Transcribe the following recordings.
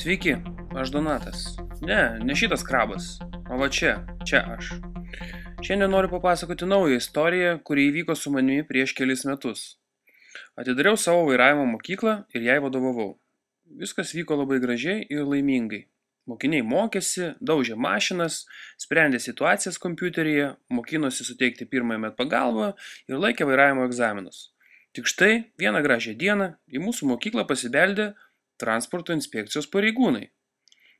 Sveiki, aš Donatas. Ne šitas krabas, o va čia aš. Šiandien noriu papasakoti naują istoriją, kuri įvyko su manimi prieš kelis metus. Atidariau savo vairavimo mokyklą ir jai vadovavau. Viskas vyko labai gražiai ir laimingai. Mokiniai mokėsi, daužė mašinas, sprendė situacijas kompiuteryje, mokinosi suteikti pirmąją met pagalbą ir laikė vairavimo egzaminus. Tik štai vieną gražią dieną į mūsų mokyklą pasibeldė transporto inspekcijos pareigūnai.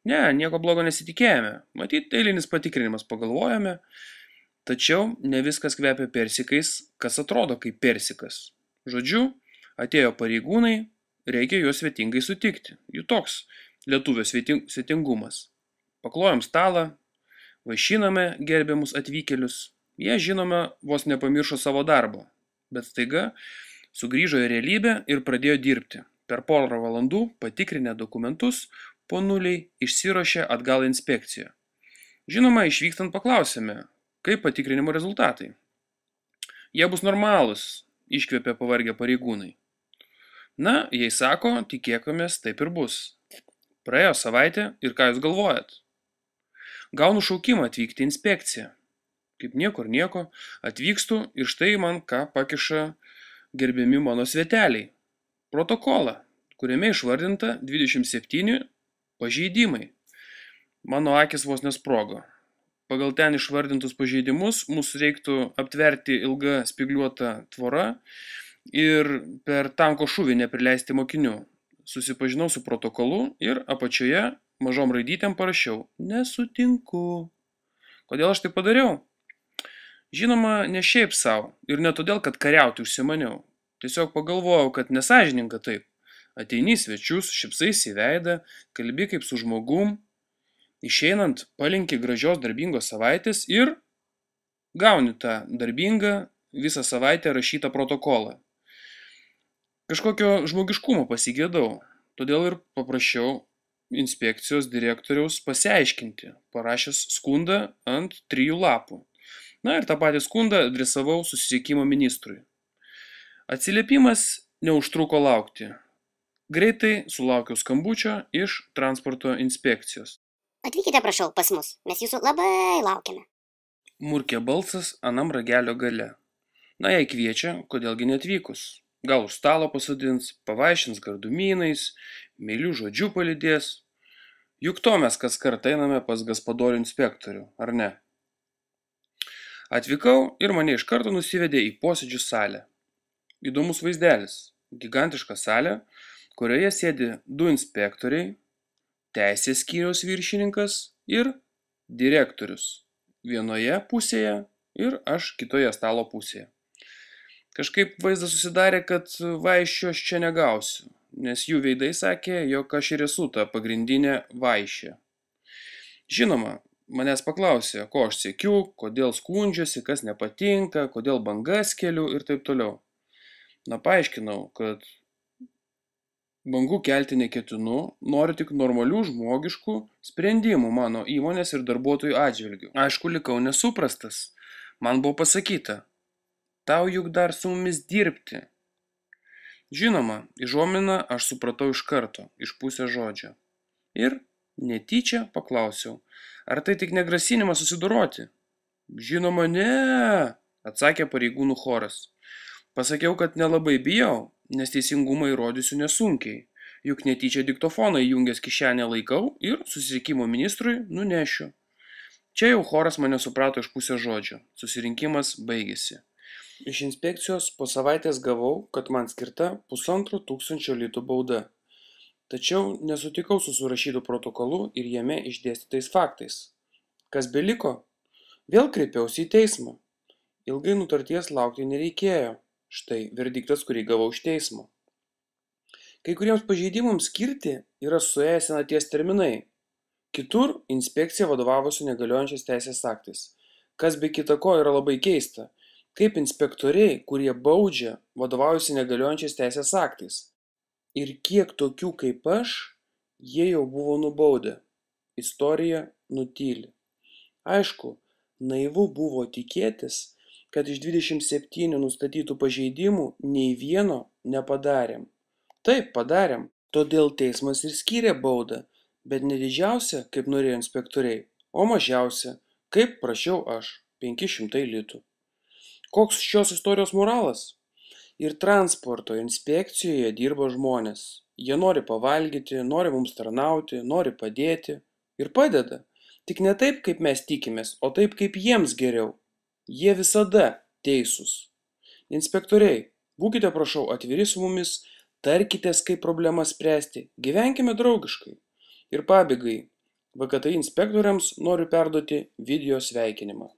Nieko blogo nesitikėjome, matyt, eilinis patikrinimas pagalvojome, tačiau ne viskas kvepia persikais, kas atrodo kaip persikas. Žodžiu, atėjo pareigūnai, reikia juos svetingai sutikti, jų toks lietuvio svetingumas. Paklojom stalą, vaišiname gerbiamus atvykėlius, jie žinoma vos nepamiršo savo darbo, bet staiga sugrįžo į realybę ir pradėjo dirbti. Per porą valandų patikrinę dokumentus, po nuliai išsiruošė atgal į inspekciją. Žinoma, išvykstant paklausėme, kaip patikrinimo rezultatai. Jie bus normalūs, iškvėpė pavargę pareigūnai. Jei sako, tikėkomės, taip ir bus. Praėjo savaitė ir ką jūs galvojat? Gaunu šaukimą atvykti į inspekciją. Kaip niekur nieko, atvykstu ir štai man ką pakiša gerbiami mano sveteliai. Protokolą, kuriame išvardinta 27 pažeidimai. Mano akis vos nesprogo. Pagal ten išvardintus pažeidimus mūsų reiktų aptverti ilgą spygliuotą tvorą ir per tanko šūvį neprileisti mokinių. Susipažinau su protokolu ir apačioje mažom raidytėm parašiau nesutinku. Kodėl aš tai padariau? Žinoma, ne šiaip savo ir ne todėl, kad kariauti užsimaniau. Tiesiog pagalvojau, kad nesąžininga taip. Ateini į svečius, šypsaisi į veidą, kalbi kaip su žmogum, išeinant palinki gražios darbingos savaitės ir gauni tą darbingą visą savaitę rašytą protokolą. Kažkokio žmogiškumo pasigėdau, todėl ir paprašiau inspekcijos direktoriaus pasiaiškinti, parašęs skundą ant 3 lapų. Ir tą patį skundą adresavau susisiekimo ministrui. Atsiliepimas neužtruko laukti. Greitai sulaukiau skambučio iš transporto inspekcijos. Atvykite, prašau, pas mus, mes jūsų labai laukiame. Murkė balsas anam ragelio gale. Jei kviečia, kodėlgi neatvykus? Gal už stalo pasodins, pavaišins gardumynais, meilių žodžių palydės. Juk to mes kas kart einame pas gaspadorių inspektorių, ar ne? Atvykau ir mane iš karto nusivedė į posėdžių salę. Įdomus vaizdelis. Gigantiška salė, kurioje sėdi 2 inspektoriai, teisės skyriaus viršininkas ir direktorius. Vienoje pusėje ir aš kitoje stalo pusėje. Kažkaip vaizdas susidarė, kad vaišių aš čia negausiu, nes jų veidai sakė, jog aš ir esu ta pagrindinė vaišė. Žinoma, manęs paklausė, ko aš siekiu, kodėl skundžiuosi, kas nepatinka, kodėl bangas keliu ir taip toliau. Paaiškinau, kad bangų kelti neketinu, noriu tik normalių žmogiškų sprendimų mano įmonės ir darbuotojų atžvilgių. Aišku, likau nesuprastas. Man buvo pasakyta, tau juk dar su mumis dirbti. Žinoma, užuominą aš supratau iš karto, iš pusės žodžio. Ir netyčia paklausiau, ar tai tik negrasinimas susidoroti? Žinoma, ne, atsakė pareigūnų choras. Pasakiau, kad nelabai bijau, nes teisingumą įrodysiu nesunkiai. Juk netyčia diktofoną įjungęs kišenę laikau ir susisiekimo ministrui nunešiu. Čia jau choras mane suprato iš pusės žodžio. Susirinkimas baigėsi. Iš inspekcijos po savaitės gavau, kad man skirta 1500 litų bauda. Tačiau nesutikau su surašytu protokolu ir jame išdėstytais faktais. Kas beliko? Vėl kreipiausi į teismą. Ilgai nutarties laukti nereikėjo. Štai verdiktas, kurį gavau iš teismo. Kai kuriems pažeidimams skirti yra suėję senaties terminai. Kitur inspekcija vadovavosi negaliojančiais teisės aktais. Kas be kita ko yra labai keista, kaip inspektoriai, kurie baudžia, vadovaujasi negaliojančiais teisės aktais. Ir kiek tokių kaip aš, jie jau buvo nubaudę. Istorija nutyli. Aišku, naivu buvo tikėtis, kad iš 27 nustatytų pažeidimų nei vieno nepadarėm. Taip, padarėm, todėl teismas ir skyrė baudą, Bet ne didžiausia, kaip norėjo inspektoriai, o mažiausia, kaip prašiau aš, 500 litų. Koks šios istorijos moralas? Ir transporto inspekcijoje dirba žmonės. Jie nori pavalgyti, nori mums tarnauti, nori padėti. Ir padeda. Tik ne taip, kaip mes tikimės, o taip, kaip jiems geriau. Jie visada teisūs. Inspektoriai, būkite prašau atviri su mumis, tarkitės, kaip problemas spręsti, gyvenkime draugiškai. Ir pabaigai, VKTI inspektoriams noriu perduoti video sveikinimą.